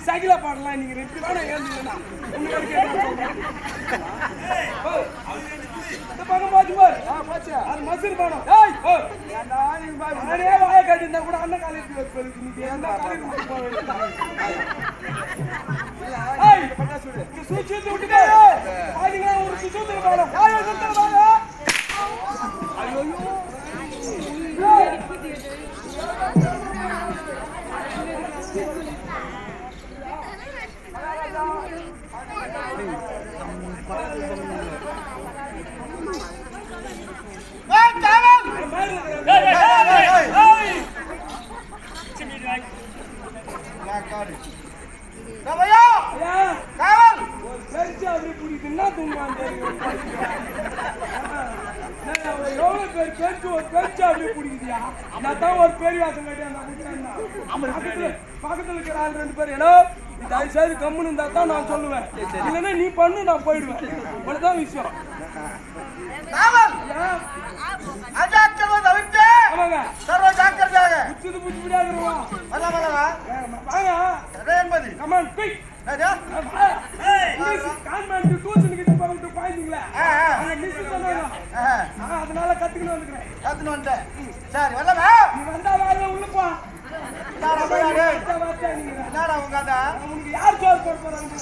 சைக்கிள பாடலாம் நீங்க ரெண்டு வேணா ஏந்துனா பக்கம் பாத்து பாரு அது மசூர் பாடம் நிறைய வாய கட்டிருந்தா கூட அண்ணன் காலேஜ் சூச்சு விட்டுட்டு ஒரு சுத்தம் பாடம் ஐயோ ஒரு பெரிய பக்கத்துல இருக்கிற ஆள் ரெண்டு பேர் ஏன்னா தயவுசெய்து கம்முன்னு இருந்தா தான் நான் சொல்லுவேன் இல்லைன்னா நீ பண்ணு நான் போயிடுவேன் இவ்வளவுதான் விஷயம் அதனால கத்துக்கணும் வந்துக்கிறேன் சரி வரலமா நீ வந்தா வேலை உள்ள போ யார் சோறு போட போறாங்க